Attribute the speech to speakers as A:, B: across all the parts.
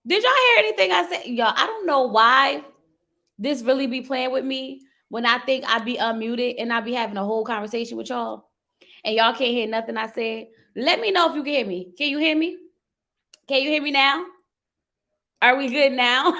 A: Did y'all hear anything I said? Y'all, I don't know why this really be playing with me when I think I be unmuted and I be having a whole conversation with y'all and y'all can't hear nothing I said. Let me know if you can hear me. Can you hear me? Can you hear me now? Are we good now?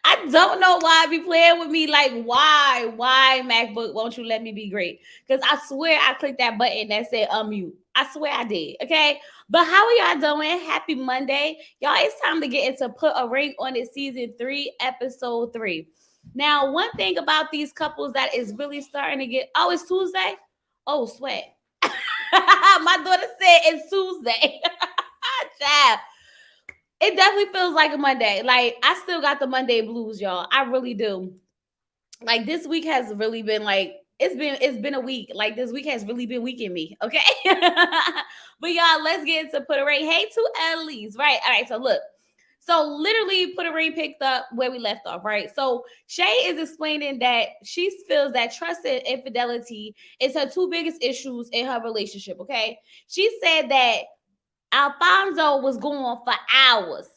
A: I don't know why be playing with me. Like, why? Why, MacBook, won't you let me be great? Because I swear I clicked that button that said unmute. I swear I did. Okay. But how are y'all doing? Happy Monday. Y'all, it's time to get into Put a Ring on It season 3, episode 3. Now, one thing about these couples that is really starting to get, oh, it's Tuesday? Oh, sweat. My daughter said it's Tuesday. Child, it definitely feels like a Monday. Like, I still got the Monday blues, y'all. I really do. Like, this week has really been like, it's been a week. Like, this week has really been weaking me. Okay. But y'all, let's get into Put a Ring. Hey to Ellie's. Right. All right. So look. So literally Put a Ring picked up where we left off, right? So Shay is explaining that she feels that trust and infidelity is her two biggest issues in her relationship. Okay. She said that Alfonso was going for hours.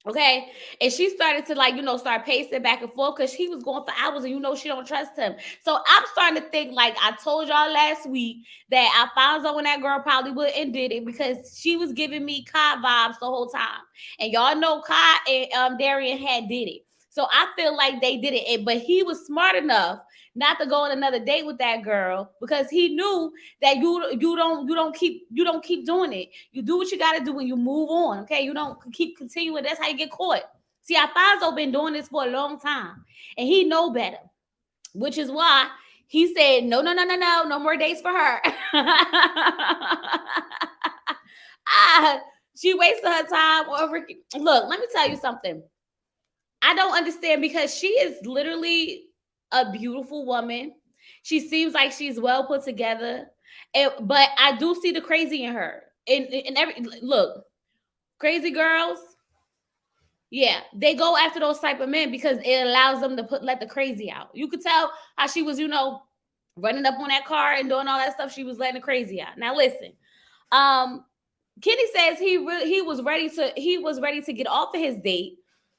A: Okay. And she started to, like, start pacing back and forth because he was going for hours and she don't trust him. So I'm starting to think, like I told y'all last week, that Alfonso and that girl probably would and did it because she was giving me Kai vibes the whole time. And y'all know Kai and Darian had did it. So I feel like they did it. But he was smart enough not to go on another date with that girl because he knew that you don't keep doing it. You do what you got to do when you move on. Okay, you don't keep continuing. That's how you get caught. See, Alfonso been doing this for a long time, and he know better, which is why he said no, no, no, no, no, no more dates for her. She wasted her time over. Look, let me tell you something. I don't understand because she is literally a beautiful woman. She seems like she's well put together. But I do see the crazy in her. And every look, crazy girls, yeah, they go after those type of men because it allows them to let the crazy out. You could tell how she was, running up on that car and doing all that stuff. She was letting the crazy out. Now listen, um, Kenny says he was ready to get off of his date,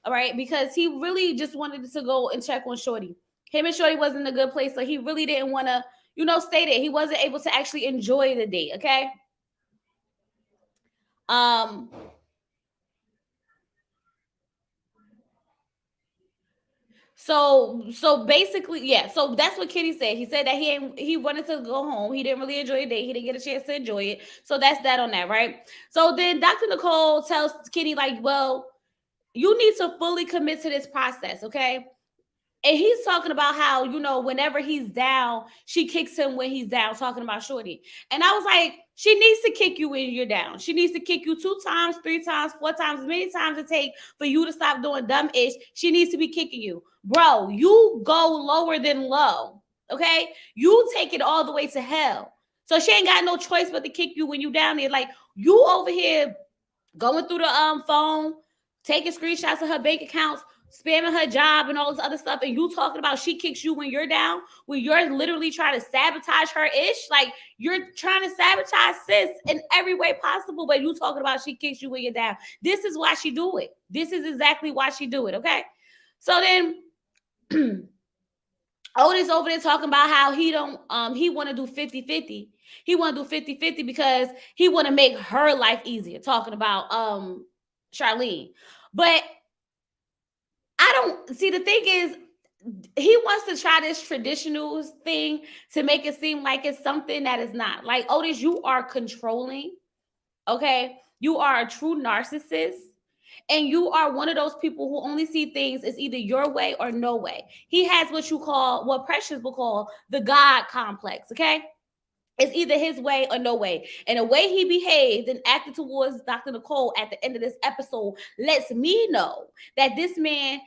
A: all right, because he really just wanted to go and check on Shorty. Him and Shorty wasn't in a good place, so he really didn't want to, stay there. He wasn't able to actually enjoy the date. Okay. Um. So basically, yeah. So that's what Kenny said. He said that he wanted to go home. He didn't really enjoy the date. He didn't get a chance to enjoy it. So that's that on that, right? So then Dr. Nicole tells Kenny, like, well, you need to fully commit to this process, okay? And he's talking about how, whenever he's down, she kicks him when he's down, talking about Shorty. And I was like, she needs to kick you when you're down. She needs to kick you 2 times, 3 times, 4 times, as many times it takes for you to stop doing dumb ish. She needs to be kicking you. Bro, you go lower than low. Okay? You take it all the way to hell. So she ain't got no choice but to kick you when you down there. Like, you over here going through the phone, taking screenshots of her bank accounts, spamming her job and all this other stuff, and you talking about she kicks you when you're down, when you're literally trying to sabotage her ish. Like, you're trying to sabotage sis in every way possible, but you talking about she kicks you when you're down. This is why she do it. This is exactly why she do it. Okay. So then Otis over there talking about how he don't he want to do 50-50. He want to do 50-50 because he want to make her life easier, talking about Charlene. But I don't see, the thing is, he wants to try this traditional thing to make it seem like it's something that is not. Like, Otis, you are controlling. Okay. You are a true narcissist. And you are one of those people who only see things as either your way or no way. He has what Precious will call the God complex. Okay. It's either his way or no way. And the way he behaved and acted towards Dr. Nicole at the end of this episode lets me know that this man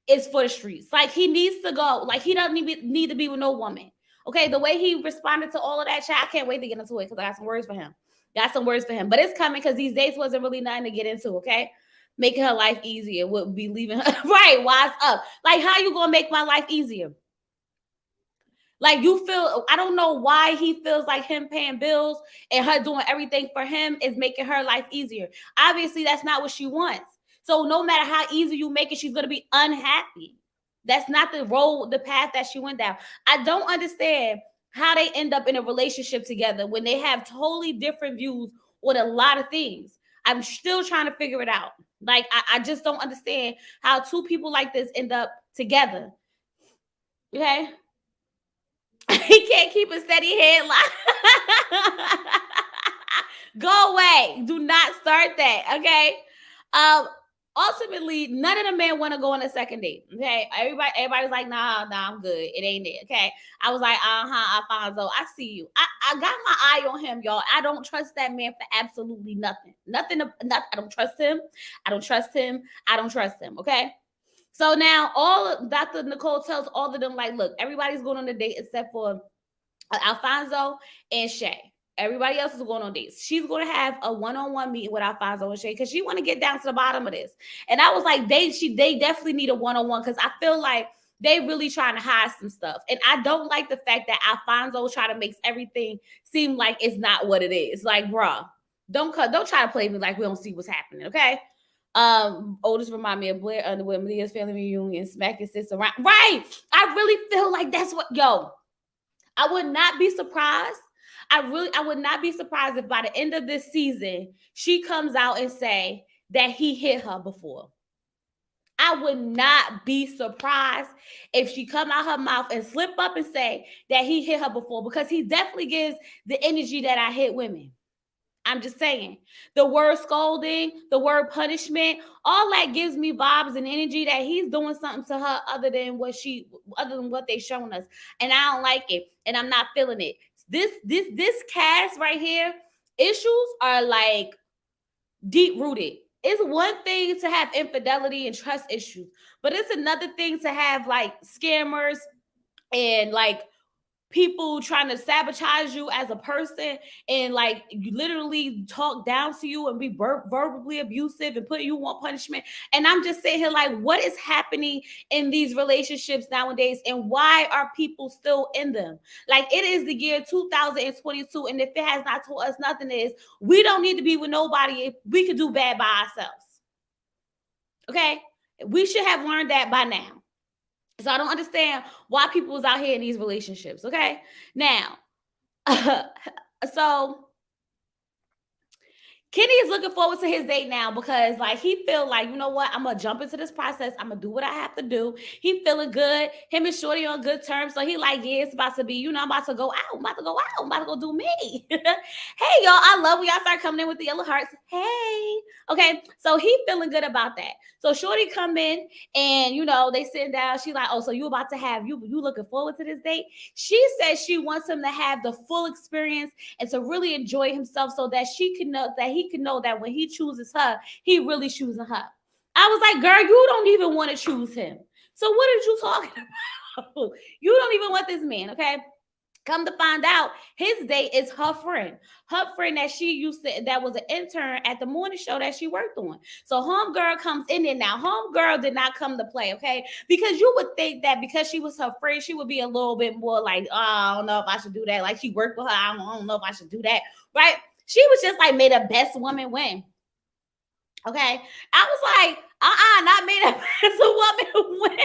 A: is for the streets. Like, he needs to go. Like, he doesn't need to be with no woman. Okay, the way he responded to all of that chat, I can't wait to get into it because I got some words for him. But it's coming because these dates wasn't really nothing to get into, okay? Making her life easier would be leaving her right, wise up. Like, how you gonna make my life easier? Like you feel, I don't know why he feels like him paying bills and her doing everything for him is making her life easier. Obviously, that's not what she wants. So no matter how easy you make it, she's gonna be unhappy. That's not the road, the path that she went down. I don't understand how they end up in a relationship together when they have totally different views on a lot of things. I'm still trying to figure it out. Like I just don't understand how two people like this end up together. Okay. He can't keep a steady head like go away. Do not start that. Okay. Um, ultimately, none of the men want to go on a second date. Okay. Everybody's like, nah, I'm good. It ain't it. Okay. I was like, Alfonso, I see you. I got my eye on him, y'all. I don't trust that man for absolutely nothing. Nothing, I don't trust him. I don't trust him. I don't trust him. Okay. So now Dr. Nicole tells all of them, like, look, everybody's going on a date except for Alfonso and Shay. Everybody else is going on dates. She's going to have a one-on-one meeting with Alfonso and Shay because she want to get down to the bottom of this. And I was like, they definitely need a one-on-one because I feel like they really trying to hide some stuff. And I don't like the fact that Alfonso try to make everything seem like it's not what it is. Like, bruh, don't try to play me like we don't see what's happening, okay? Otis remind me of Blair Underwood, Media's family reunion, smack your sister around. Right. I really feel like that's what I would not be surprised. I would not be surprised if by the end of this season, she comes out and say that he hit her before. I would not be surprised if she come out her mouth and slip up and say that he hit her before because he definitely gives the energy that I hit women. I'm just saying. The word scolding, the word punishment, all that gives me vibes and energy that he's doing something to her other than what they shown us. And I don't like it. And I'm not feeling it. This cast right here, issues are like deep rooted. It's one thing to have infidelity and trust issues, but it's another thing to have like scammers and like people trying to sabotage you as a person and like you literally talk down to you and be verbally abusive and put you on punishment. And I'm just sitting here like, what is happening in these relationships nowadays and why are people still in them? Like it is the year 2022 and if it has not told us nothing is we don't need to be with nobody if we could do bad by ourselves. Okay? We should have learned that by now. So I don't understand why people was out here in these relationships. Okay. Now, so Kenny is looking forward to his date now because like he feel like, you know what, I'm gonna jump into this process. I'm gonna do what I have to do. He feeling good. Him and Shorty on good terms. So he like, yeah, it's about to be, I'm about to go out. I'm about to go out. I'm about to go do me. Hey, y'all, I love when y'all start coming in with the yellow hearts. Hey. Okay. So he feeling good about that. So Shorty come in and, they sitting down. She like, oh, so you about to have, you looking forward to this date? She says she wants him to have the full experience and to really enjoy himself so that she can know that he can know that when he chooses her, he really choosing her. I was like, girl, you don't even want to choose him. So what are you talking about? You don't even want this man, okay? Come to find out, his date is her friend that she used to, that was an intern at the morning show that she worked on. So homegirl comes in there now. Homegirl did not come to play, okay? Because you would think that because she was her friend, she would be a little bit more like, oh, I don't know if I should do that. Like she worked with her, I don't know if I should do that, right? She was just like, may the best woman win. Okay. I was like, not may the best woman win.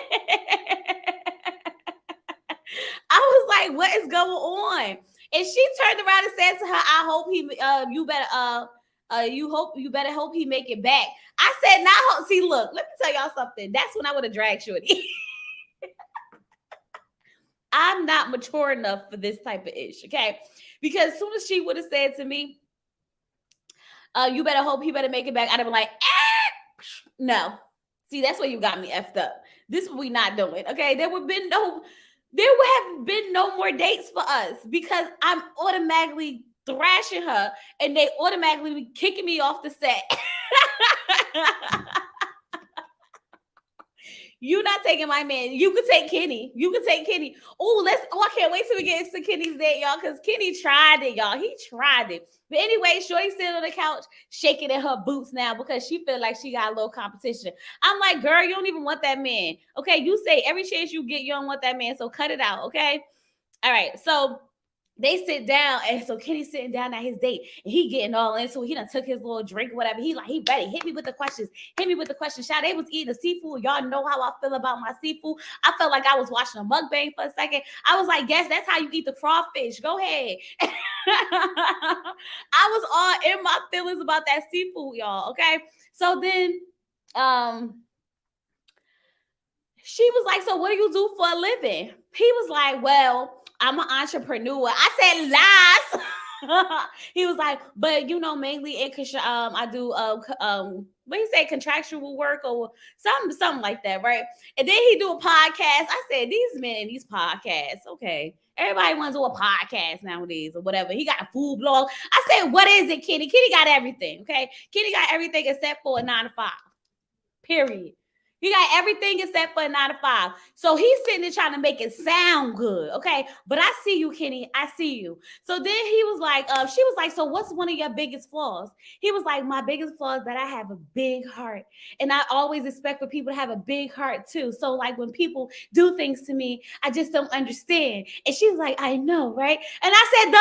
A: I was like, what is going on? And she turned around and said to her, I hope you better hope he make it back. I said, now see, look, let me tell y'all something. That's when I would have dragged Shorty. I'm not mature enough for this type of ish, okay? Because as soon as she would have said to me, you better hope he better make it back, I'd have been like, no. See, that's where you got me effed up. This is what we not doing, okay? There would have been no more dates for us because I'm automatically thrashing her and they automatically be kicking me off the set. You not taking my man. You could take Kenny. Oh, I can't wait till we get into Kenny's date, y'all, because Kenny tried it, y'all. He tried it. But anyway, Shorty sitting on the couch, shaking in her boots now because she feel like she got a little competition. I'm like, girl, you don't even want that man. Okay, you say every chance you get, you don't want that man, so cut it out, okay? All right, so they sit down, and so Kenny's sitting down at his date, and he getting all into it. He done took his little drink, whatever. He ready. Hit me with the questions. Hit me with the questions. Child, they was eating the seafood. Y'all know how I feel about my seafood. I felt like I was watching a mukbang for a second. I was like, yes, that's how you eat the crawfish. Go ahead. I was all in my feelings about that seafood, y'all. Okay, so then, um she was like, so what do you do for a living? He was like, well, I'm an entrepreneur. I said, lies. He was like, but mainly I do what you say, contractual work or something like that, right? And then he do a podcast. I said, these men and these podcasts, okay. Everybody wants to do a podcast nowadays or whatever. He got a food blog. I said, what is it, Kenny? Kenny got everything, okay? Kenny got everything except for a 9 to 5. Period. He got everything except for a 9 to 5. So he's sitting there trying to make it sound good. Okay. But I see you, Kenny. I see you. So then he was like, she was like, so what's one of your biggest flaws? He was like, my biggest flaw is that I have a big heart. And I always expect for people to have a big heart too. So like when people do things to me, I just don't understand. And she was like, I know, right? And I said,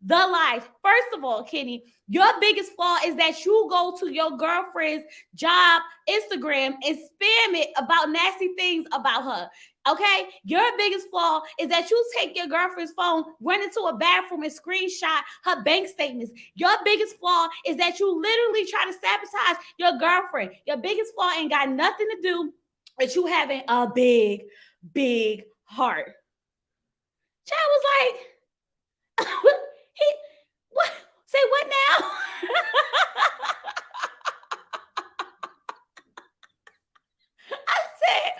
A: the lies. First of all, Kenny, your biggest flaw is that you go to your girlfriend's job Instagram and spam it about nasty things about her. Okay, your biggest flaw is that you take your girlfriend's phone, run into a bathroom, and screenshot her bank statements. Your biggest flaw is that you literally try to sabotage your girlfriend. Your biggest flaw ain't got nothing to do with you having a big heart. Chad was like, he what? Say what now? I said,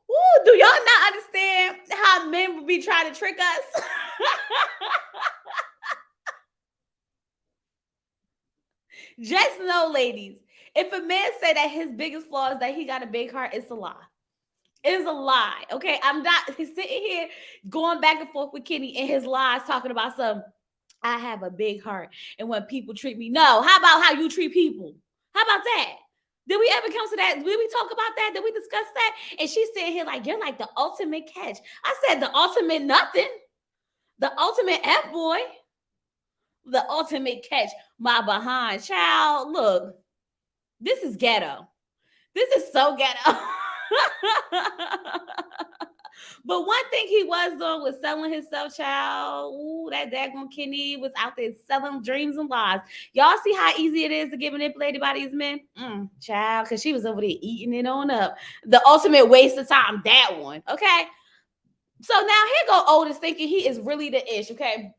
A: ooh, do y'all not understand how men would be trying to trick us? Just know, ladies, if a man say that his biggest flaw is that he got a big heart, it's a lie. It's a lie. Okay. I'm not sitting here going back and forth with Kenny and his lies talking about some. I have a big heart. And when people treat me, no. How about how you treat people? How about that? Did we ever come to that? Did we talk about that? Did we discuss that? And she's sitting here like, you're like the ultimate catch. I said, the ultimate nothing. The ultimate F boy. The ultimate catch. My behind child. Look, this is ghetto. This is so ghetto. But one thing he was doing was selling himself, child. Ooh, that daggone Kenny was out there selling dreams and lies. Y'all see how easy it is to get manipulated by these men? Child, because she was over there eating it on up. The ultimate waste of time, that one. Okay. So now here go Otis thinking he is really the ish, okay?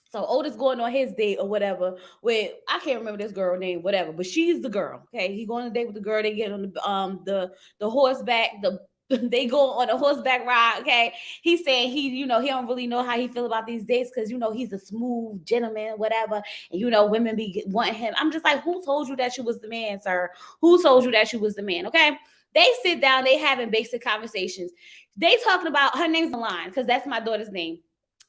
A: So Otis going on his date or whatever with, I can't remember this girl name, whatever, but she's the girl. Okay, he going on a date with the girl. They get on the horseback. They go on a horseback ride. Okay, he's saying he don't really know how he feel about these dates because he's a smooth gentleman, whatever, and women be wanting him. I'm just like, who told you that you was the man, sir? Who told you that you was the man? Okay, they sit down. They having basic conversations. They talking about her name's Line because that's my daughter's name.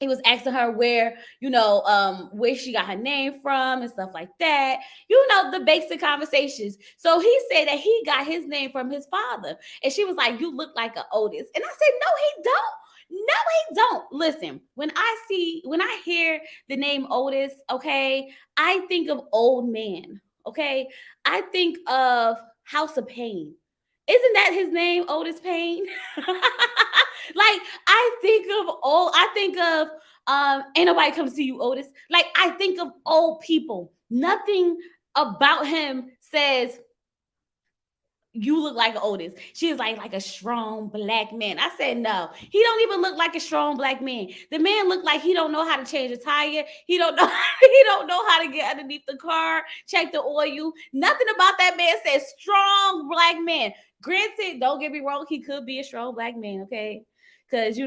A: He was asking her where she got her name from and stuff like that. The basic conversations. So he said that he got his name from his father. And she was like, you look like an Otis. And I said, no, he don't. No, he don't. Listen, when I hear the name Otis, okay, I think of old man. Okay. I think of House of Pain. Isn't that his name, Otis Payne? Like I think of ain't nobody come to see you, Otis. Like I think of old people. Nothing about him says you look like Otis. She's like a strong black man. I said no. He don't even look like a strong black man. The man looked like he don't know how to change a tire. He don't know how to get underneath the car, check the oil. Nothing about that man says strong black man. Granted, don't get me wrong, he could be a strong black man, okay? Because but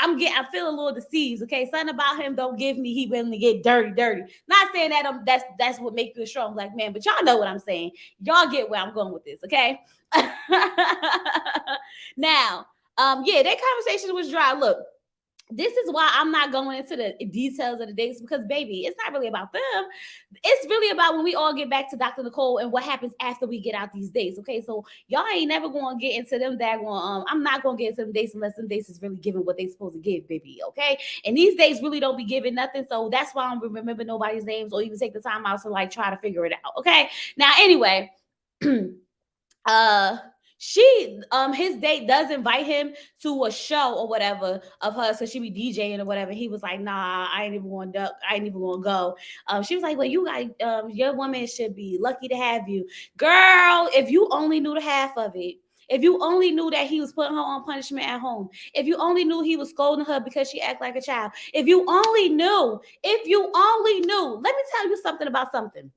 A: I'm feeling a little deceived. Okay, something about him don't give me he willing to get dirty. Not saying that that's what makes you a strong black man, but y'all know what I'm saying. Y'all get where I'm going with this, okay? Now, that conversation was dry. Look, This is why I'm not going into the details of the dates, because baby, it's not really about them. It's really about when we all get back to Dr. Nicole and what happens after we get out these dates. Okay, so y'all ain't never gonna get into them daggone. I'm not gonna get into them dates unless them dates is really giving what they supposed to give, baby. Okay, and these dates really don't be giving nothing, so that's why I don't remember nobody's names or even take the time out to like try to figure it out. Okay, now anyway. uh she his date does invite him to a show or whatever of hers, so she be DJing or whatever. He was like, nah, I ain't even gonna duck, I ain't even gonna go. She was like, well, you got your woman should be lucky to have you. Girl, if you only knew the half of it, if you only knew that he was putting her on punishment at home, if you only knew he was scolding her because she act like a child, if you only knew, let me tell you something about something.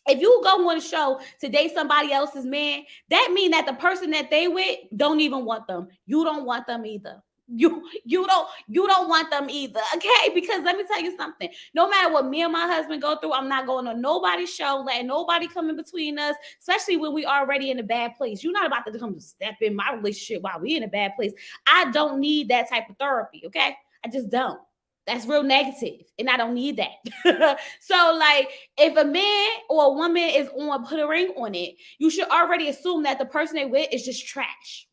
A: If you go on a show to date somebody else's man, that means that the person that they with don't even want them. You don't want them either. You don't want them either. Okay, because let me tell you something. No matter what me and my husband go through, I'm not going on nobody's show, letting nobody come in between us, especially when we already in a bad place. You're not about to come step in my relationship while we in a bad place. I don't need that type of therapy. Okay, I just don't. That's real negative, and I don't need that. So, like, if a man or a woman is on put a ring on it, you should already assume that the person they with is just trash.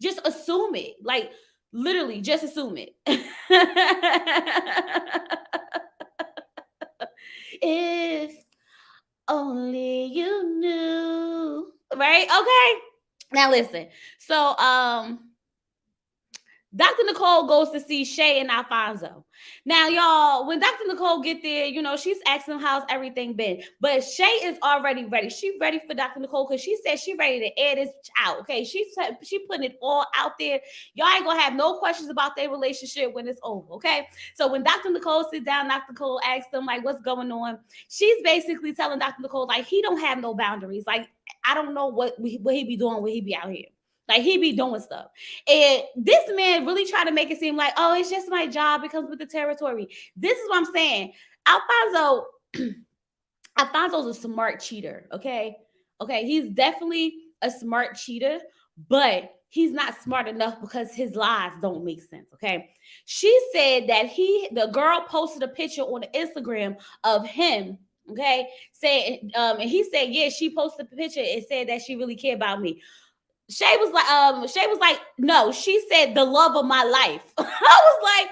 A: Just assume it. Like, literally, just assume it. If only you knew. Right? Okay. Now listen. So, Dr. Nicole goes to see Shay and Alfonso. Now, y'all, when Dr. Nicole get there, she's asking how's everything been. But Shay is already ready. She ready for Dr. Nicole because she said she ready to air this out. Okay, she putting it all out there. Y'all ain't gonna have no questions about their relationship when it's over. Okay, so when Dr. Nicole sits down, Dr. Nicole asks them like, "What's going on?" She's basically telling Dr. Nicole like he don't have no boundaries. Like, I don't know what he be doing when he be out here. Like, he be doing stuff. And this man really tried to make it seem like, oh, it's just my job. It comes with the territory. This is what I'm saying. Alfonso's a smart cheater. Okay. Okay. He's definitely a smart cheater, but he's not smart enough because his lies don't make sense. Okay. She said that the girl posted a picture on the Instagram of him. Okay. Saying, and he said, yeah, she posted the picture and said that she really cared about me. Shay was like, no, she said the love of my life. I was like,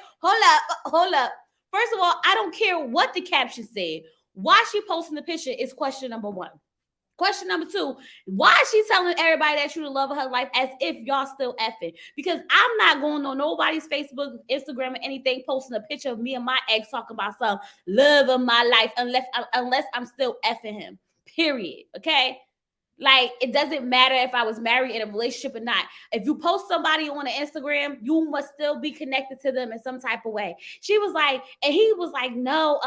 A: hold up. First of all, I don't care what the caption said. Why she posting the picture is question number one. Question number two, why is she telling everybody that you the love of her life as if y'all still effing? Because I'm not going on nobody's Facebook, Instagram, or anything posting a picture of me and my ex talking about some love of my life unless I'm still effing him. Period. Okay. Like, it doesn't matter if I was married in a relationship or not. If you post somebody on an Instagram, you must still be connected to them in some type of way. She was like, and he was like, no,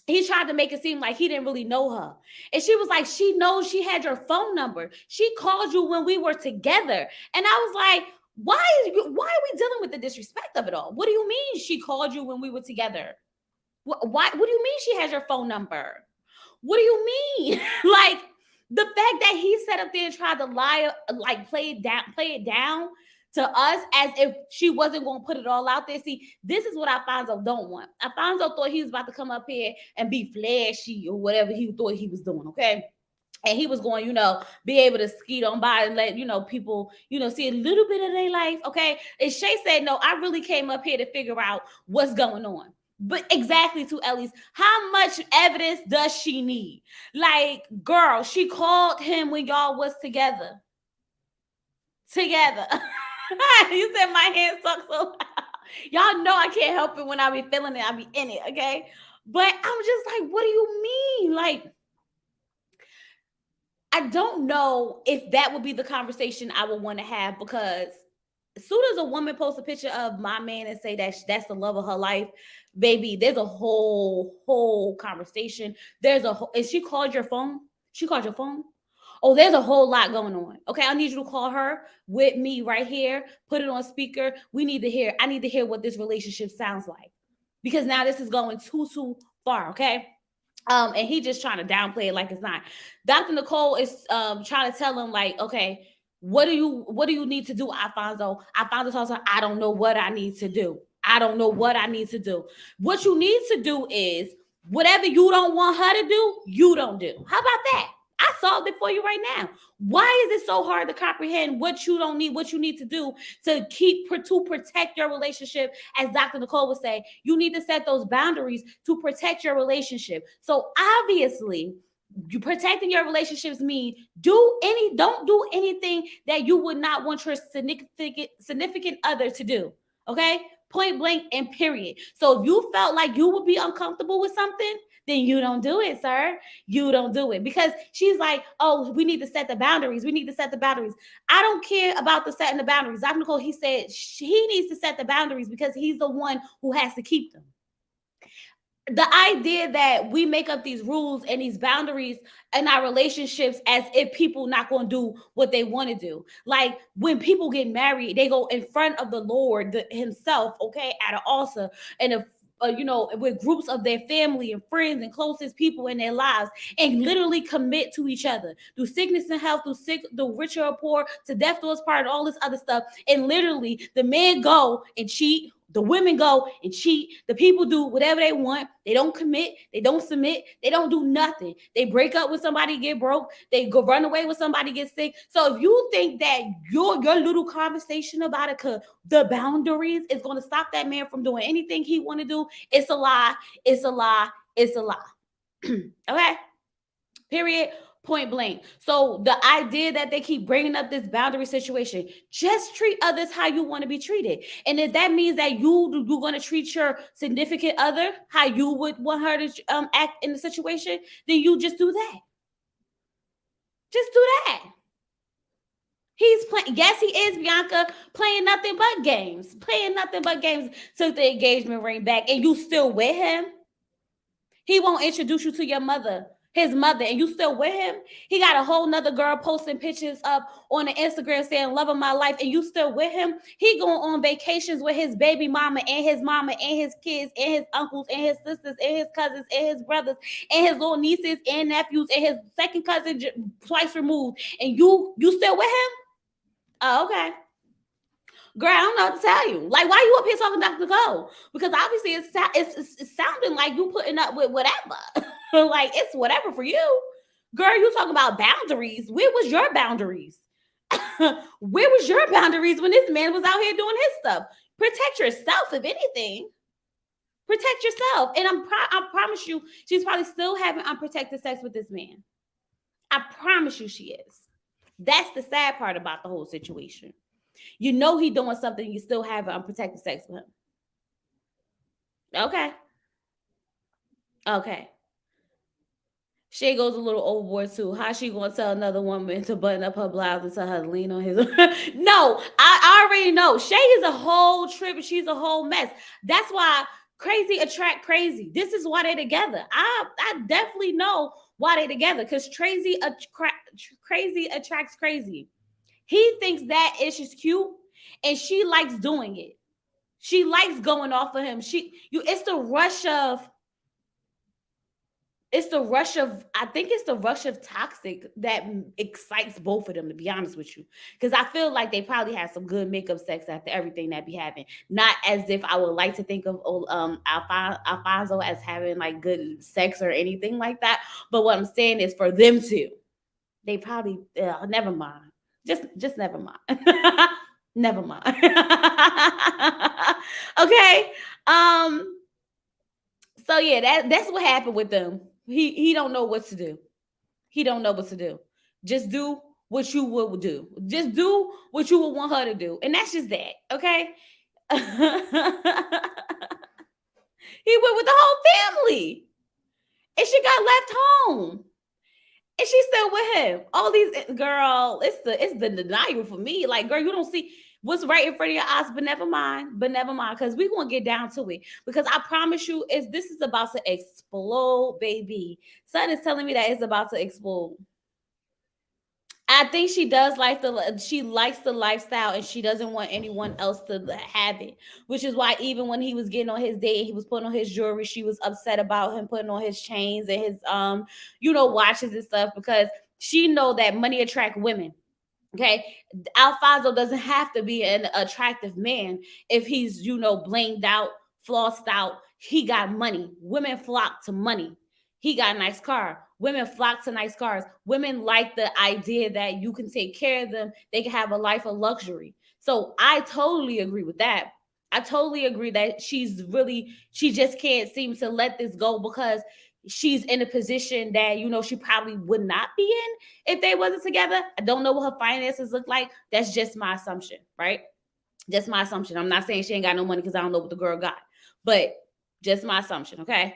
A: he tried to make it seem like he didn't really know her. And she was like, she knows she had your phone number. She called you when we were together. And I was like, why are we dealing with the disrespect of it all? What do you mean she called you when we were together? What do you mean she has your phone number? What do you mean? Like, the fact that he sat up there and tried to lie, like play it down to us as if she wasn't going to put it all out there. See, this is what Alfonso don't want. Alfonso thought he was about to come up here and be flashy or whatever he thought he was doing, okay? And he was going, be able to skeet on by and let, people, see a little bit of their life, okay? And Shay said, no, I really came up here to figure out what's going on. But exactly, to Ellie's, how much evidence does she need? Like, girl, she called him when y'all was together. You said my hands suck so loud. Y'all know I can't help it when I be feeling it. I be in it, okay? But I'm just like, what do you mean? Like, I don't know if that would be the conversation I would want to have, because as soon as a woman posts a picture of my man and say that that's the love of her life, baby, there's a whole conversation. Is she called your phone? She called your phone? Oh, there's a whole lot going on. Okay, I need you to call her with me right here. Put it on speaker. I need to hear what this relationship sounds like. Because now this is going too far, okay? And he just trying to downplay it like it's not. Dr. Nicole is trying to tell him, like, okay, What do you need to do, Alfonso? Alfonso tells her, I don't know what I need to do. I don't know what I need to do. What you need to do is whatever you don't want her to do, you don't do. How about that? I solved it for you right now. Why is it so hard to comprehend what you don't need, what you need to do to protect your relationship? As Dr. Nicole would say, you need to set those boundaries to protect your relationship. So obviously, you protecting your relationships mean don't do anything that you would not want your significant other to do. Okay, point blank and period. So if you felt like you would be uncomfortable with something, then you don't do it, sir. You don't do it, because she's like, oh, we need to set the boundaries. We need to set the boundaries. I don't care about the setting the boundaries. Dr. Nicole, he said he needs to set the boundaries because he's the one who has to keep them. The idea that we make up these rules and these boundaries in our relationships as if people not going to do what they want to do. Like when people get married, they go in front of the Lord himself, okay, at an altar, and with groups of their family and friends and closest people in their lives, and literally commit to each other through sickness and health, through rich or poor, to death to us part, all this other stuff. And literally the men go and cheat, the women go and cheat, the people do whatever they want. They don't commit, they don't submit, they don't do nothing. They break up when somebody get broke, they go run away when somebody gets sick. So if you think that your little conversation about it, the boundaries, is going to stop that man from doing anything he want to do, it's a lie. It's a lie. It's a lie. Okay, period, point blank. So the idea that they keep bringing up this boundary situation, just treat others how you want to be treated. And if that means that you're going to treat your significant other how you would want her to act in the situation, then you just do that. Just do that. He's playing, yes, he is, Bianca, playing nothing but games. Playing nothing but games. Took the engagement ring back, and you still with him? He won't introduce you to your mother, his mother, and you still with him? He got a whole nother girl posting pictures up on the Instagram saying love of my life, and you still with him? He going on vacations with his baby mama and his kids and his uncles and his sisters and his cousins and his brothers and his little nieces and nephews and his second cousin twice removed, and you still with him? Oh, okay. Girl, I don't know what to tell you. Like, why you up here talking Dr. Nicole? Because obviously it's sounding like you putting up with whatever. Like, it's whatever for you. Girl, you talking about boundaries. Where was your boundaries? Where was your boundaries when this man was out here doing his stuff? Protect yourself, if anything. Protect yourself. And I promise you, she's probably still having unprotected sex with this man. I promise you she is. That's the sad part about the whole situation. You know he doing something, you still have unprotected sex with him. Okay. Okay. Shay goes a little overboard too. How she gonna tell another woman to button up her blouse and tell her to lean on his? No, I already know. Shay is a whole trip. She's a whole mess. That's why crazy attract crazy. This is why they're together. I definitely know why they're together, because crazy attracts crazy. He thinks that ish is cute, and she likes doing it. She likes going off of him. It's the rush of I think it's the rush of toxic that excites both of them, to be honest with you. Because I feel like they probably had some good makeup sex after everything that be having. Not as if I would like to think of Alfonso as having like good sex or anything like that. But what I'm saying is, for them two, they probably never mind. Just never mind. Never mind. Okay. So yeah, that's what happened with them. He don't know what to do. He don't know what to do. Just do what you would do. Just do what you would want her to do. And that's just that. Okay. He went with the whole family. And she got left home. And she's still with him. All these, girl, it's the denial for me. Like, girl, you don't see what's right in front of your eyes, but never mind. Because we're gonna get down to it. Because I promise you, this is about to explode, baby. Son is telling me that it's about to explode. I think she likes the lifestyle, and she doesn't want anyone else to have it. Which is why even when he was getting on his date, he was putting on his jewelry, she was upset about him putting on his chains and his watches and stuff, because she know that money attract women. Okay, Alfonso doesn't have to be an attractive man if he's, blinged out, flossed out. He got money. Women flock to money. He got a nice car. Women flock to nice cars. Women like the idea that you can take care of them. They can have a life of luxury. So I totally agree with that. I totally agree that she just can't seem to let this go because she's in a position that, she probably would not be in if they wasn't together. I don't know what her finances look like. That's just my assumption, right? Just my assumption. I'm not saying she ain't got no money because I don't know what the girl got, but just my assumption, okay?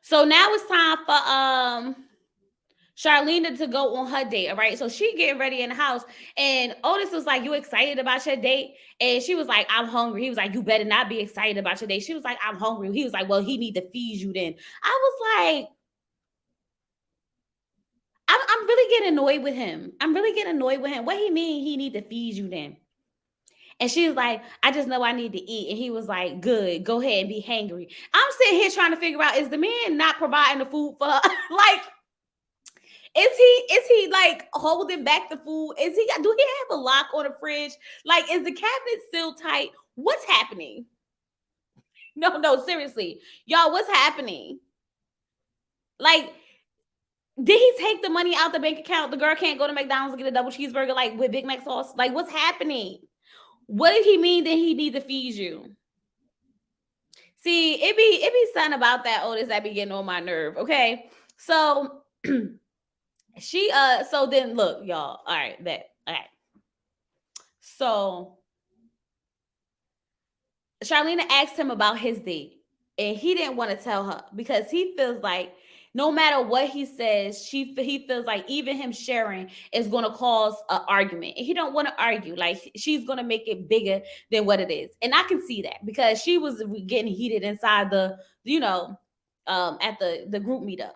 A: So now it's time for Charlena to go on her date, all right? So she getting ready in the house, and Otis was like, "You excited about your date?" And she was like, "I'm hungry." He was like, "You better not be excited about your date." She was like, "I'm hungry." He was like, "Well, he need to feed you then." I was like, I'm really getting annoyed with him. I'm really getting annoyed with him. What he mean he need to feed you then? And she was like, "I just know I need to eat." And he was like, "Good, go ahead and be hangry." I'm sitting here trying to figure out, is the man not providing the food for her? Like, is he like holding back the food? Do he have a lock on the fridge? Like, is the cabinet still tight? What's happening? No, seriously. Y'all, what's happening? Like, did he take the money out the bank account? The girl can't go to McDonald's and get a double cheeseburger like with Big Mac sauce. Like, what's happening? What did he mean that he need to feed you? See, it be something about that Otis that be getting on my nerve. Okay. So so then look, y'all. All right, bet. All right. So Charlena asked him about his date, and he didn't want to tell her because he feels like no matter what he says, he feels like even him sharing is going to cause an argument, and he don't want to argue. Like, she's going to make it bigger than what it is, and I can see that because she was getting heated inside at the group meetup.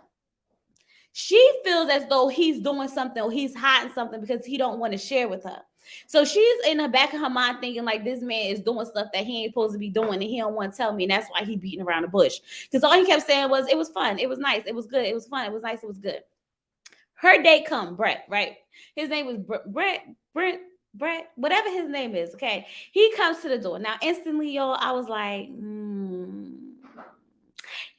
A: She feels as though he's doing something or he's hiding something because he don't want to share with her. So she's in the back of her mind thinking like this man is doing stuff that he ain't supposed to be doing and he don't want to tell me, and that's why he beating around the bush. Because all he kept saying was it was fun, it was nice, it was good, it was fun, it was nice, it was good. Her date come, Brett, right? His name was Brett, whatever his name is. Okay, he comes to the door. Now instantly, y'all, I was like,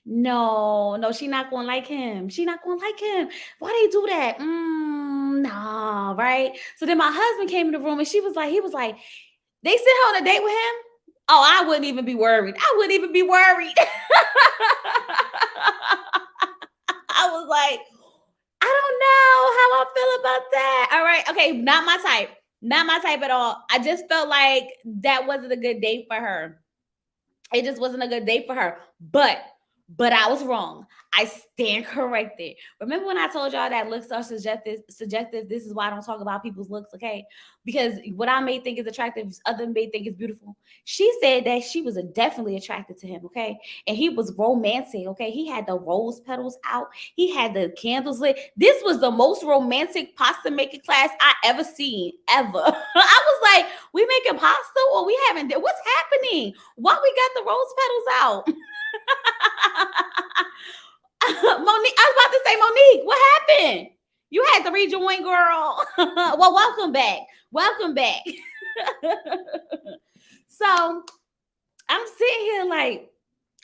A: no, she not gonna like him. She not gonna like him. Why they do that? Nah, right? So then my husband came in the room and he was like, they sent her on a date with him? Oh, I wouldn't even be worried. I wouldn't even be worried. I was like, I don't know how I feel about that. All right. Okay. Not my type. Not my type at all. I just felt like that wasn't a good date for her. It just wasn't a good date for her. But I was wrong. I stand corrected. Remember when I told y'all that looks are subjective? This is why I don't talk about people's looks, okay? Because what I may think is attractive, other may think is beautiful. She said that she was definitely attracted to him, okay? And he was romantic, okay? He had the rose petals out. He had the candles lit. This was the most romantic pasta making class I ever seen, ever. I was like, we making pasta or we having, what's happening? Why we got the rose petals out? Monique, I was about to say, Monique, what happened? You had to rejoin, girl. Well, welcome back. Welcome back. So I'm sitting here like,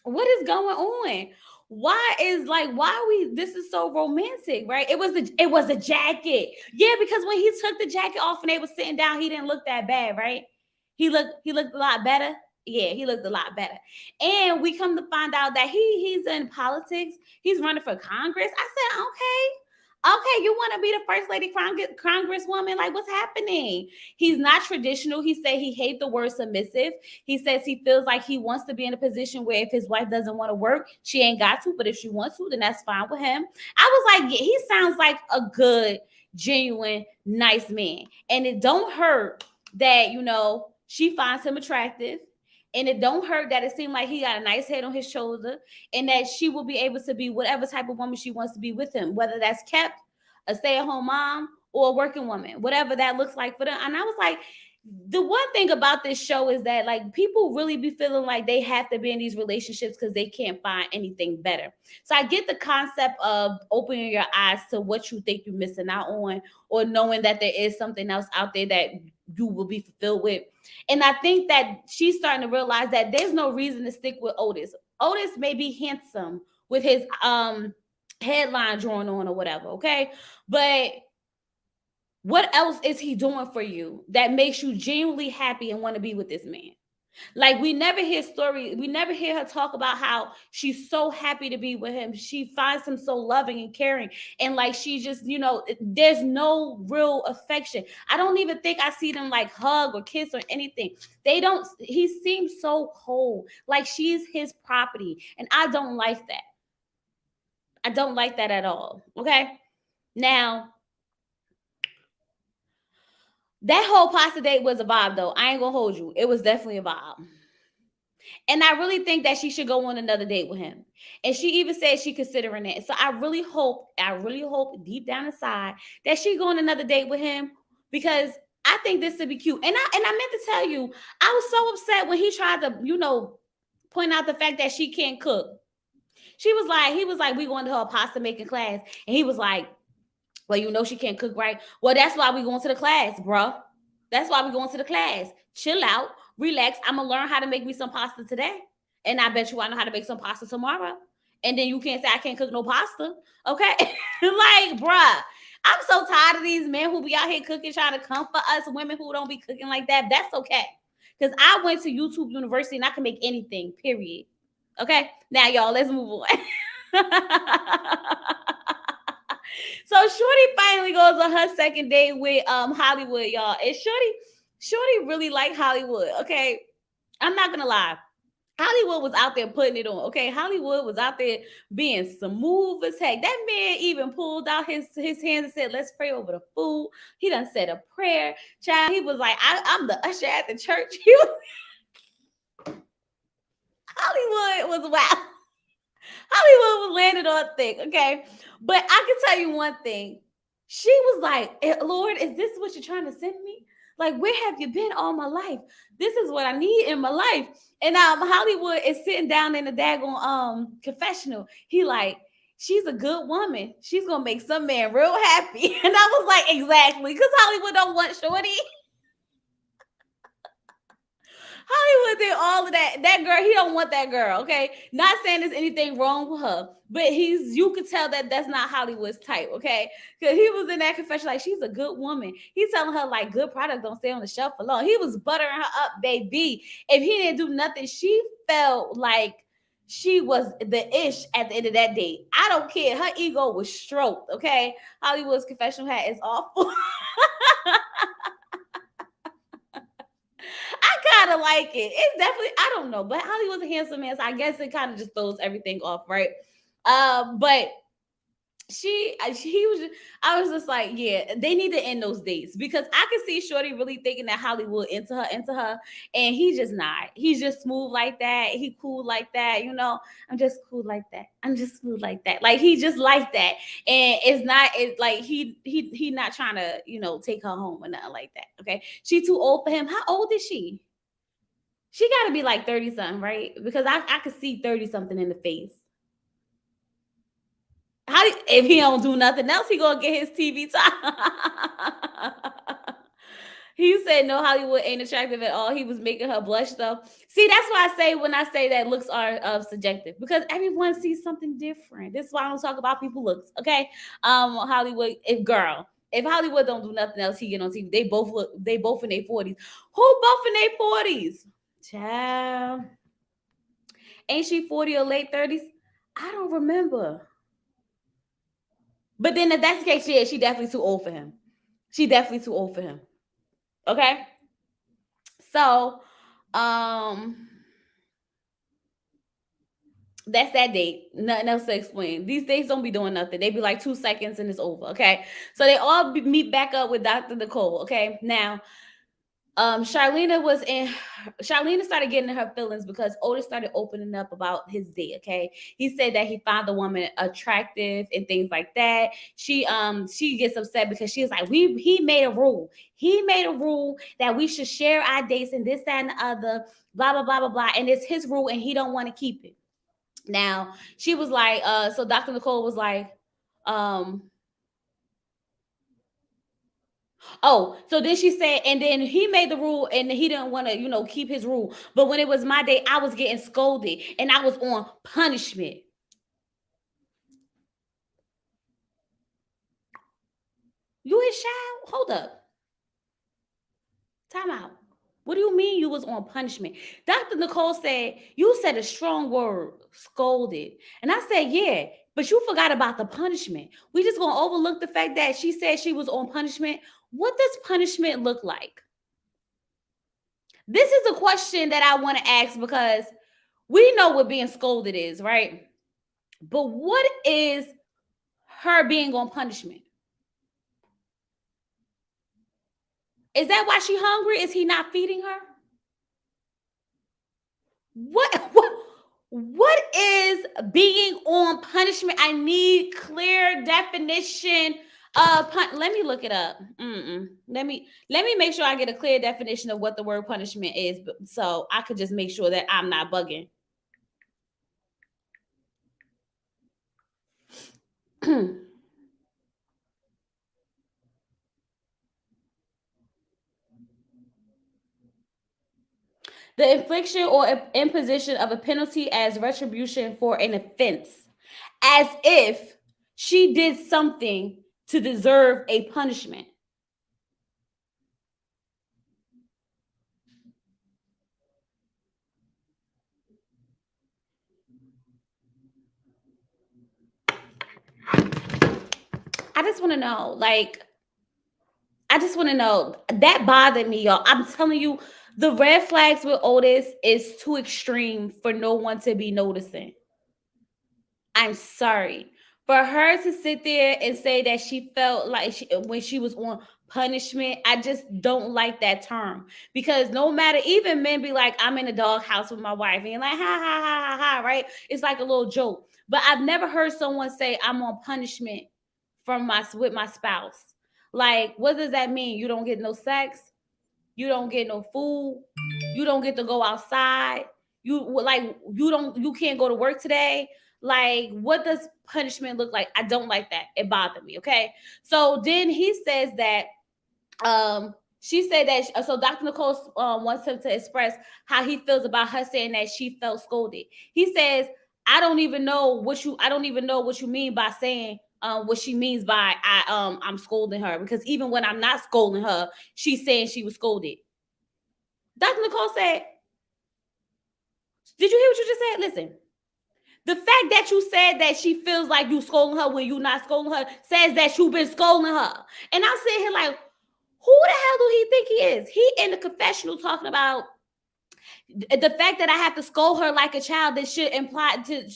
A: what is going on? This is so romantic, right? It was a jacket. Yeah, because when he took the jacket off and they were sitting down, he didn't look that bad, right? He looked a lot better. Yeah, he looked a lot better. And we come to find out that he's in politics. He's running for Congress. I said, okay, you want to be the first lady congresswoman? Like, what's happening? He's not traditional. He said he hates the word submissive. He says he feels like he wants to be in a position where if his wife doesn't want to work, she ain't got to. But if she wants to, then that's fine with him. I was like, yeah, he sounds like a good, genuine, nice man. And it don't hurt that, she finds him attractive. And it don't hurt that it seemed like he got a nice head on his shoulder and that she will be able to be whatever type of woman she wants to be with him, whether that's kept, a stay-at-home mom, or a working woman, whatever that looks like for them. And I was like, The one thing about this show is that like people really be feeling like they have to be in these relationships because they can't find anything better. So I get the concept of opening your eyes to what you think you're missing out on, or knowing that there is something else out there that you will be fulfilled with. And I think that she's starting to realize that there's no reason to stick with Otis. Otis may be handsome with his headline drawn on or whatever, okay? But what else is he doing for you that makes you genuinely happy and want to be with this man? Like we never hear her talk about how she's so happy to be with him. She finds him so loving and caring. And like she just, there's no real affection. I don't even think I see them like hug or kiss or anything. They don't, he seems so cold. Like she's his property. And I don't like that. I don't like that at all. Okay. Now, that whole pasta date was a vibe, though. I ain't gonna hold you. It was definitely a vibe. And I really think that she should go on another date with him. And she even said she considering it. So I really hope deep down inside that she go on another date with him, because I think this would be cute. And I meant to tell you, I was so upset when he tried to, point out the fact that she can't cook. He was like, we going to her pasta making class. And he was like, well, she can't cook, right? Well, that's why we going to the class, bruh. That's why we going to the class. Chill out, relax. I'm gonna learn how to make me some pasta today, and I bet you I know how to make some pasta tomorrow. And then you can't say I can't cook no pasta, okay? Like, bruh, I'm so tired of these men who be out here cooking, trying to comfort us women who don't be cooking like that. That's okay, because I went to YouTube University and I can make anything. Period. Okay. Now, y'all, let's move on. So Shorty finally goes on her second date with Hollywood, y'all. And Shorty really like Hollywood. Okay. I'm not gonna lie. Hollywood was out there putting it on. Okay. Hollywood was out there being smooth as heck. That man even pulled out his hands and said, let's pray over the food. He done said a prayer. Child, he was like, I'm the usher at the church. Hollywood was wow. Hollywood was landed on thick, okay? But I can tell you one thing. She was like, Lord, is this what you're trying to send me? Like, where have you been all my life? This is what I need in my life. And Hollywood is sitting down in the daggone confessional. He like, she's a good woman. She's gonna make some man real happy. And I was like, exactly, because Hollywood don't want Shorty. Hollywood did all of that. That girl, he don't want that girl. Okay, not saying there's anything wrong with her, but you could tell that that's not Hollywood's type. Okay, because he was in that confession like she's a good woman. He's telling her like good product don't stay on the shelf for long. He was buttering her up, baby. If he didn't do nothing, she felt like she was the ish at the end of that date. I don't care. Her ego was stroked. Okay, Hollywood's confessional hat is awful. I kind of like it. It's definitely, I don't know, but Hollywood's a handsome man, so I guess it kind of just throws everything off, right? But he was just, I was just like, yeah, they need to end those dates, because I could see Shorty really thinking that Hollywood into her, and he just not. He's just smooth like that. He cool like that, I'm just cool like that. I'm just smooth like that. Like he just like that, and it's like he not trying to take her home or nothing like that. Okay, she too old for him. How old is she? She got to be like 30 something, right? Because I could see 30 something in the face. If he don't do nothing else, he gonna get his TV time. He said no, Hollywood ain't attractive at all. He was making her blush though. See, that's why I say when I say that looks are subjective, because everyone sees something different. This is why I don't talk about people looks. Okay, Hollywood, if Hollywood don't do nothing else, he get on TV. They both in their 40s. Who both in their 40s? Child, ain't she 40 or late 30s? I don't remember. But then if that's the case, she definitely too old for him. She definitely too old for him. Okay. So, that's that date. Nothing else to explain. These dates don't be doing nothing. They be like 2 seconds and it's over. Okay. So they all meet back up with Dr. Nicole. Okay. Now, Charlena was in. Charlena started getting in her feelings because Otis started opening up about his day. Okay, he said that he found the woman attractive and things like that. She gets upset because she's like, he made a rule. He made a rule that we should share our dates and this, that, and the other. Blah blah blah blah blah. And it's his rule, and he don't want to keep it. Now she was like, so Dr. Nicole was like, um, oh, so then she said, and then he made the rule and he didn't want to, keep his rule. But when it was my day, I was getting scolded and I was on punishment. You his child? Hold up. Time out. What do you mean you was on punishment? Dr. Nicole said, you said a strong word, scolded. And I said, yeah, but you forgot about the punishment. We just gonna overlook the fact that she said she was on punishment. What does punishment look like? This is a question that I want to ask because we know what being scolded is, right? But what is her being on punishment? Is that why she hungry? Is he not feeding her? What is being on punishment? I need clear definition of let me look it up. Let me make sure I get a clear definition of what the word punishment is, so I could just make sure that I'm not bugging. The infliction or imposition of a penalty as retribution for an offense, as if she did something to deserve a punishment. I just want to know, I just want to know. That bothered me, y'all. I'm telling you, the red flags with Otis is too extreme for no one to be noticing. I'm sorry. For her to sit there and say that she felt like when she was on punishment, I just don't like that term. Because no matter, even men be like, I'm in a doghouse with my wife, and like, ha, ha, ha, ha, ha, right? It's like a little joke. But I've never heard someone say, I'm on punishment with my spouse. Like, what does that mean? You don't get no sex? You don't get no food? You don't get to go outside? You can't go to work today? Like, what does punishment look like? I don't like that. It bothered me. Okay. So then he says that she said that so Dr. Nicole wants him to express how he feels about her saying that she felt scolded. He says, I don't even know what you mean by saying what she means by I'm scolding her, because even when I'm not scolding her, she's saying she was scolded. Dr. Nicole said, did you hear what you just said? Listen. The fact that you said that she feels like you scolding her when you not scolding her says that you've been scolding her. And I'm sitting here like, who the hell do he think he is? He in the confessional talking about the fact that I have to scold her like a child, that should imply to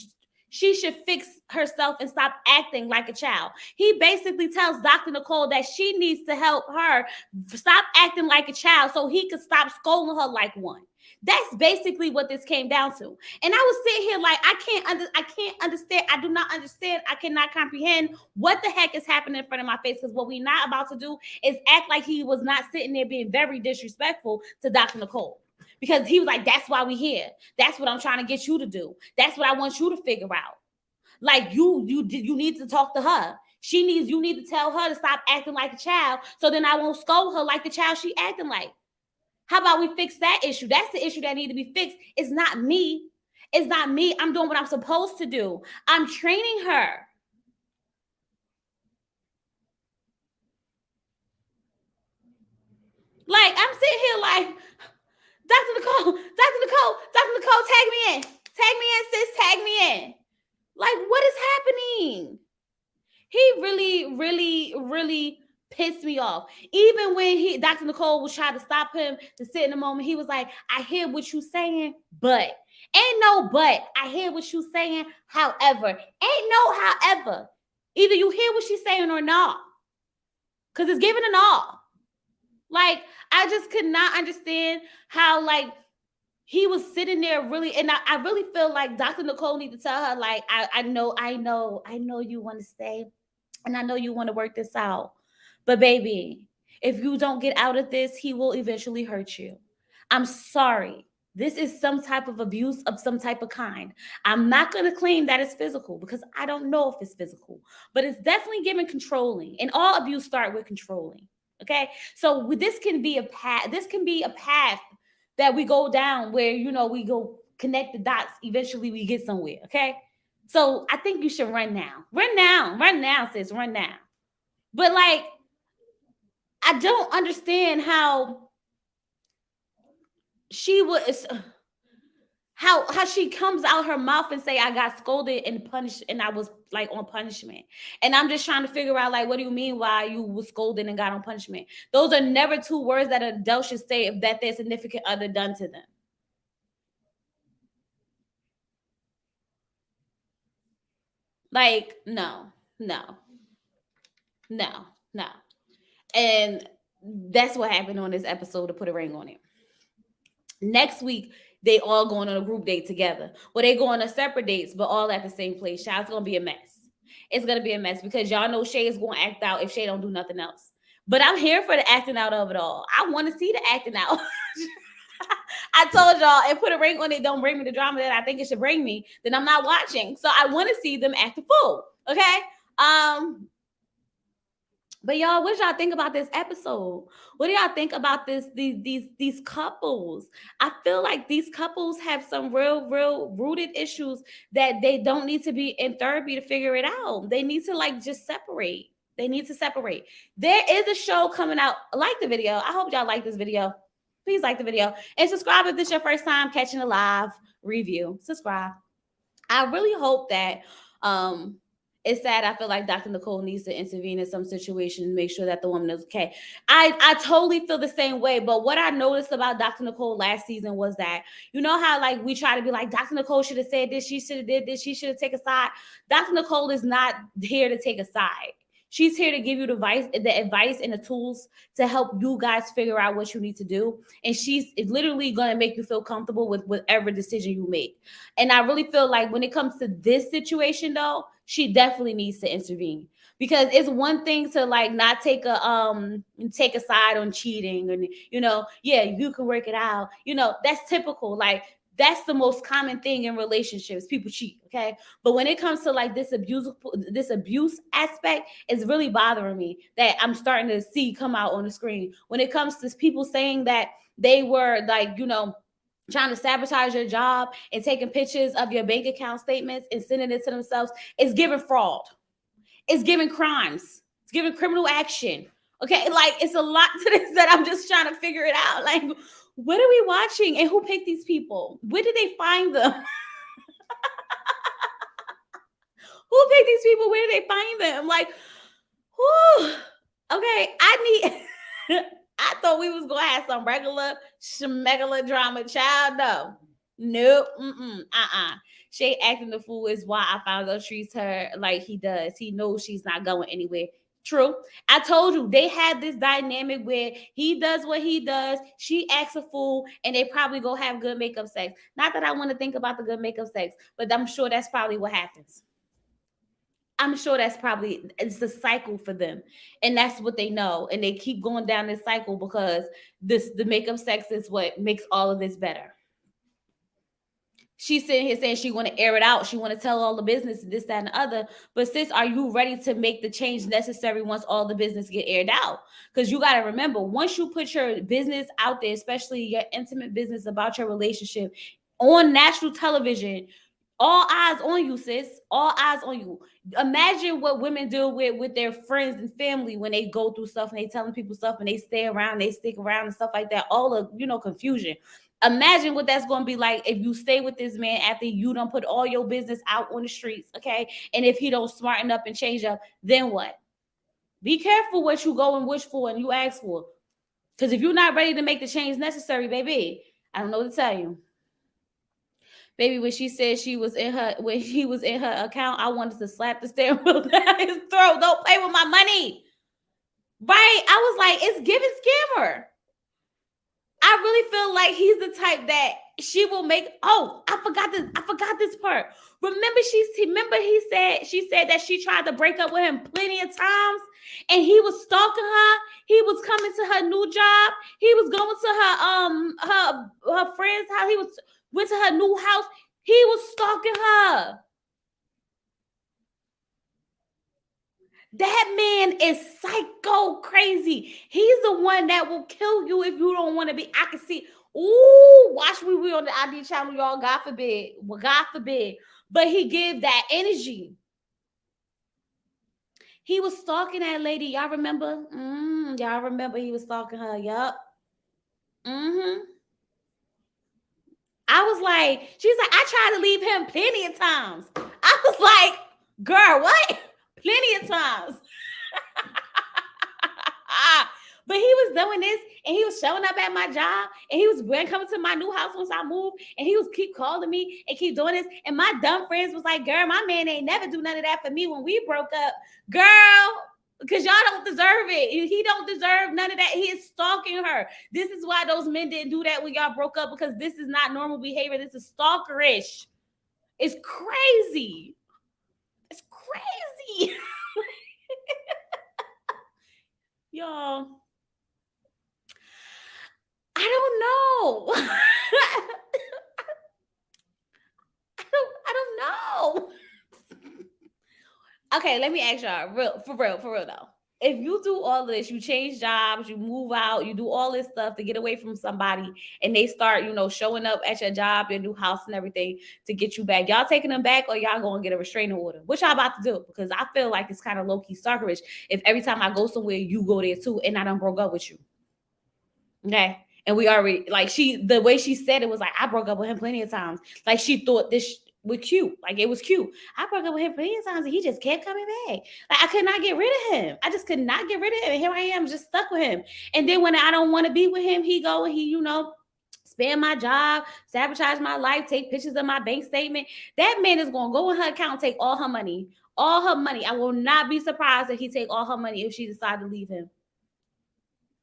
A: she should fix herself and stop acting like a child. He basically tells Dr. Nicole that she needs to help her stop acting like a child so he could stop scolding her like one. That's basically what this came down to. And I was sitting here like, I can't understand. I do not understand. I cannot comprehend what the heck is happening in front of my face, because what we're not about to do is act like he was not sitting there being very disrespectful to Dr. Nicole. Because he was like, that's why we here. That's what I'm trying to get you to do. That's what I want you to figure out. Like, you need to talk to her. You need to tell her to stop acting like a child, so then I won't scold her like the child she acting like. How about we fix that issue? That's the issue that need to be fixed. It's not me. It's not me. I'm doing what I'm supposed to do. I'm training her. Like, I'm sitting here like, Dr. Nicole, tag me in. Tag me in, sis, tag me in. Like, what is happening? He really, really, really pissed me off. Even when Dr. Nicole was trying to stop him to sit in the moment, he was like, I hear what you saying, but ain't no but. I hear what you saying, however. Ain't no however. Either you hear what she's saying or not. Because it's giving an all. Like, I just could not understand how, like, he was sitting there really, and I really feel like Dr. Nicole need to tell her, like, I know you want to stay, and I know you want to work this out. But baby, if you don't get out of this, he will eventually hurt you. I'm sorry. This is some type of abuse of some type of kind. I'm not going to claim that it's physical because I don't know if it's physical, but it's definitely given controlling. And all abuse start with controlling. Okay? So this can be a path. This can be a path that we go down where, we go connect the dots. Eventually we get somewhere. Okay? So I think you should run now. Run now, sis. Run now. But like, I don't understand how she was, how she comes out her mouth and say I got scolded and punished and I was like on punishment. And I'm just trying to figure out, like, what do you mean why you was scolded and got on punishment? Those are never two words that an adult should say if that their significant other done to them. Like, no, no, no, no. And that's what happened on this episode, to put a ring on it. Next week, they all going on a group date together. Well, they go on a separate dates, but all at the same place. Child's gonna be a mess. It's gonna be a mess because y'all know Shay is gonna act out if Shay don't do nothing else. But I'm here for the acting out of it all. I want to see the acting out. I told y'all, and put a ring on it, don't bring me the drama that I think it should bring me, then I'm not watching. So I want to see them act a fool. Okay. Um, but y'all, what y'all think about this episode? What do y'all think about these couples? I feel like these couples have some real rooted issues that they don't need to be in therapy to figure it out. They need to, like, just separate. They need to separate. There is a show coming out. Like the video. I hope y'all like this video. Please like the video and subscribe if this is your first time catching a live review. Subscribe. I really hope that it's sad. I feel like Dr. Nicole needs to intervene in some situations, make sure that the woman is okay. I totally feel the same way. But what I noticed about Dr. Nicole last season was that, you know how, like, we try to be like, Dr. Nicole should have said this, she should have did this, she should have taken a side. Dr. Nicole is not here to take a side. She's here to give you the advice and the tools to help you guys figure out what you need to do. And she's literally going to make you feel comfortable with whatever decision you make. And I really feel like when it comes to this situation, though, she definitely needs to intervene. Because it's one thing to, like, not take a side on cheating, and yeah, you can work it out. That's typical. Like, that's the most common thing in relationships. People cheat, okay? But when it comes to, like, this abuse aspect, it's really bothering me that I'm starting to see come out on the screen. When it comes to people saying that they were, like, trying to sabotage your job and taking pictures of your bank account statements and sending it to themselves, it's giving fraud. It's giving crimes. It's giving criminal action. Okay, like, it's a lot to this that I'm just trying to figure it out. Like, what are we watching and who picked these people? Where did they find them? Who picked these people? Where did they find them? Like, whew. Okay, I need. I thought we was gonna have some regular schmegula drama. Child, no. Nope. Shay acting the fool is why I found out treats her like he does. He knows she's not going anywhere. True. I told you they had this dynamic where he does what he does, she acts a fool, and they probably go have good makeup sex. Not that I want to think about the good makeup sex, but I'm sure that's probably what happens. I'm sure it's the cycle for them, and that's what they know, and they keep going down this cycle because the makeup sex is what makes all of this better. She's sitting here saying she want to air it out. She want to tell all the business, this, that, and the other. But sis, are you ready to make the change necessary once all the business get aired out? Because you got to remember, once you put your business out there, especially your intimate business about your relationship on national television, all eyes on you, sis. All eyes on you. Imagine what women deal with their friends and family when they go through stuff and they telling people stuff and they stay around, they stick around and stuff like that. All of, confusion. Imagine what that's going to be like if you stay with this man after you don't put all your business out on the streets, okay? And if he don't smarten up and change up, then what? Be careful what you go and wish for and you ask for. Because if you're not ready to make the change necessary, baby, I don't know what to tell you. Baby, when she said when he was in her account, I wanted to slap the steering wheel down his throat. Don't play with my money. Right? I was like, it's giving scammer. I really feel like he's the type that she will make. Oh, I forgot this. I forgot this part. Remember she said that she tried to break up with him plenty of times, and he was stalking her. He was coming to her new job. He was going to her friend's house. He was went to her new house. He was stalking her. That man is psycho crazy. He's the one that will kill you if you don't want to be. I can see. Ooh, watch we on the ID channel, y'all. God forbid. Well, God forbid. But he gave that energy. He was stalking that lady. Y'all remember? Y'all remember he was stalking her. Yup. Mm-hmm. I was like, she's like, I tried to leave him plenty of times. I was like, girl, what? Plenty of times. But he was doing this, and he was showing up at my job, and he was coming to my new house once I moved, and he was keep calling me and keep doing this. And my dumb friends was like, girl, my man ain't never do none of that for me when we broke up. Girl, because y'all don't deserve it. He don't deserve none of that. He is stalking her. This is why those men didn't do that when y'all broke up, because this is not normal behavior. This is stalkerish. It's crazy. It's crazy. Y'all, I don't know. I don't know. Okay, let me ask y'all, for real though. If you do all of this, you change jobs, you move out, you do all this stuff to get away from somebody, and they start, showing up at your job, your new house, and everything to get you back. Y'all taking them back, or y'all gonna get a restraining order? What y'all about to do? Because I feel like it's kind of low key stalkerish if every time I go somewhere, you go there too, and I done broke up with you. Okay. And we already the way she said it was like, I broke up with him plenty of times. Like she thought this was cute. Like it was cute. I broke up with him plenty of times and he just kept coming back. Like I could not get rid of him. I just could not get rid of him. And here I am just stuck with him. And then when I don't want to be with him, he go and he, spam my job, sabotage my life, take pictures of my bank statement. That man is gonna go in her account and take all her money. All her money. I will not be surprised if he take all her money if she decide to leave him.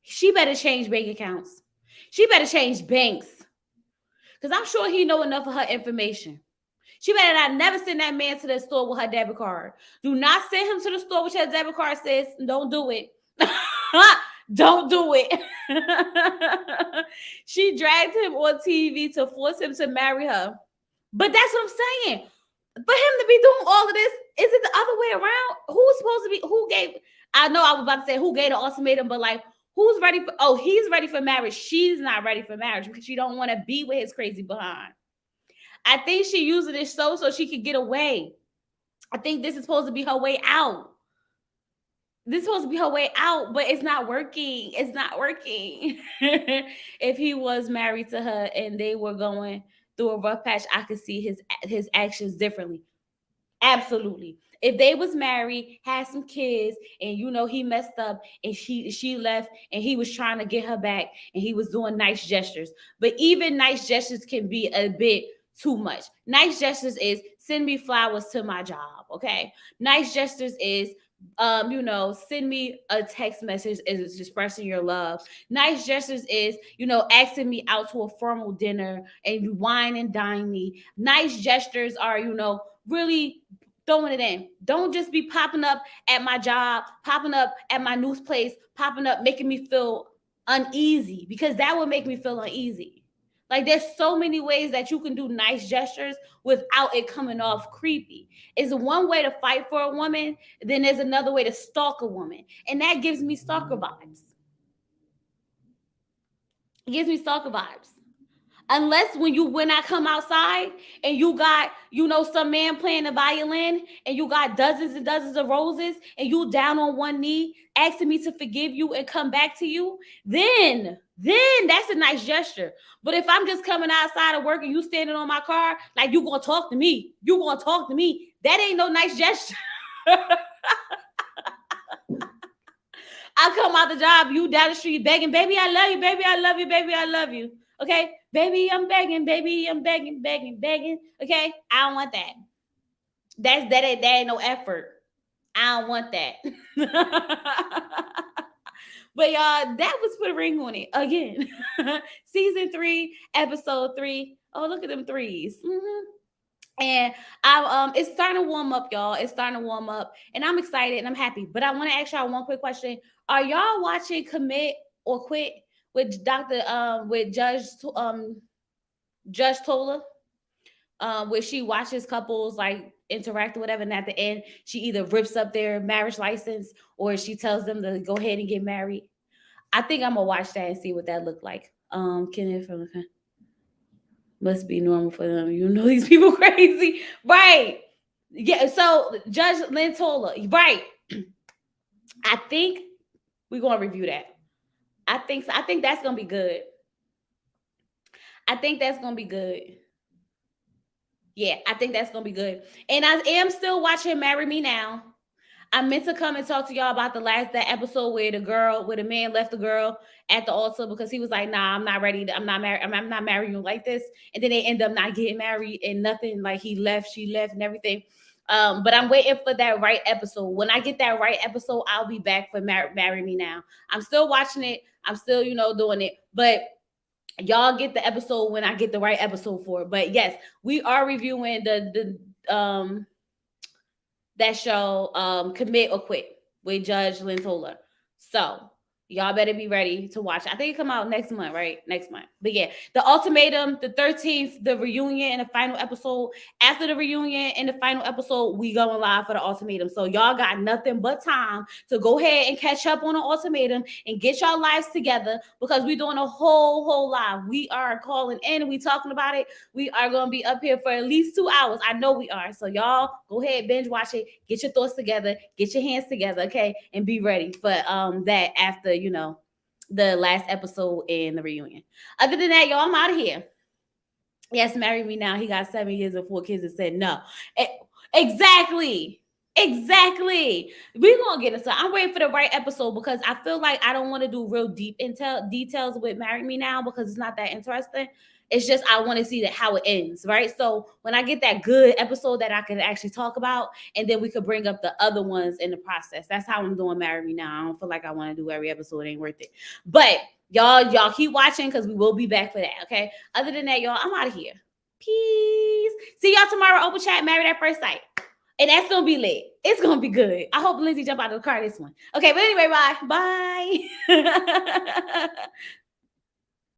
A: She better change bank accounts. She better change banks. Because I'm sure he know enough of her information. She better not never send that man to the store with her debit card. Do not send him to the store with your debit card, sis. Don't do it. Don't do it. She dragged him on TV to force him to marry her. But that's what I'm saying. For him to be doing all of this, is it the other way around? Who's supposed to be, I know I was about to say who gave the ultimatum, but like, who's ready for, he's ready for marriage. She's not ready for marriage because she don't want to be with his crazy behind. I think she using this so she could get away. I think this is supposed to be her way out. This is supposed to be her way out, but it's not working. It's not working. If he was married to her and they were going through a rough patch, I could see his actions differently. Absolutely. If they was married, had some kids, and he messed up and she left and he was trying to get her back and he was doing nice gestures. But even nice gestures can be a bit too much. Nice gestures is send me flowers to my job. Okay. Nice gestures is send me a text message is expressing your love. Nice gestures is, asking me out to a formal dinner and you wine and dine me. Nice gestures are, really throwing it in. Don't just be popping up at my job, popping up at my news place, popping up, making me feel uneasy, because that would make me feel uneasy. Like there's so many ways that you can do nice gestures without it coming off creepy. It's one way to fight for a woman, then there's another way to stalk a woman. And that gives me stalker vibes. It gives me stalker vibes. Unless when I come outside and you got, some man playing the violin and you got dozens and dozens of roses and you down on one knee asking me to forgive you and come back to you, then that's a nice gesture. But if I'm just coming outside of work and you standing on my car, like you gonna talk to me, that ain't no nice gesture. I come out the job, you down the street begging, baby, I love you, baby, I love you, baby, I love you. Okay, baby, I'm begging, begging. Okay, I don't want that. That ain't no effort. I don't want that. But y'all, that was put a ring on it again. Season 3, episode 3. Oh, look at them threes. And I it's starting to warm up, y'all. It's starting to warm up, and I'm excited and I'm happy. But I want to ask y'all one quick question: are y'all watching Commit or Quit with with Judge Tola? Where she watches couples like interact or whatever, and at the end she either rips up their marriage license or she tells them to go ahead and get married. I think I'm gonna watch that and see what that looked like. Kenneth from must be normal for them. You know these people crazy, right? Yeah. So Judge Lynn Tola, right? I think we're gonna review that. I think so. I think that's gonna be good. I think that's gonna be good. Yeah, I think that's gonna be good. And I am still watching Marry Me Now. I meant to come and talk to y'all about that episode where the man left the girl at the altar because he was like, "Nah, I'm not ready. I'm not married. I'm not marrying you like this." And then they end up not getting married and nothing. Like he left, she left, and everything. But I'm waiting for that right episode. When I get that right episode, I'll be back for Marry Me Now. I'm still watching it. I'm still, doing it. But y'all get the episode when I get the right episode for it. But yes, we are reviewing the that show, Commit or Quit with Judge Lintola. So y'all better be ready to watch. I think it come out next month, right? Next month. But yeah, the ultimatum, the 13th, the reunion and the final episode. After the reunion and the final episode, we going live for the ultimatum. So y'all got nothing but time to go ahead and catch up on the ultimatum and get y'all lives together because we doing a whole live. We are calling in, we talking about it. We are going to be up here for at least 2 hours. I know we are. So y'all go ahead, binge watch it, get your thoughts together, get your hands together, okay? And be ready for that after, the last episode and the reunion. Other than that, y'all, I'm out of here. Yes, Marry Me Now. He got 7 years and 4 kids and said no. Exactly. We're gonna get into. I'm waiting for the right episode because I feel like I don't want to do real deep details with Marry Me Now because it's not that interesting. It's just I want to see how it ends, right? So when I get that good episode that I can actually talk about, and then we could bring up the other ones in the process. That's how I'm doing Marry Me Now. I don't feel like I want to do every episode. It ain't worth it. But y'all keep watching because we will be back for that. Okay. Other than that, y'all, I'm out of here. Peace. See y'all tomorrow. Open chat. Married at First Sight. And that's gonna be lit. It's gonna be good. I hope Lindsay jump out of the car this one. Okay, but anyway, bye. Bye.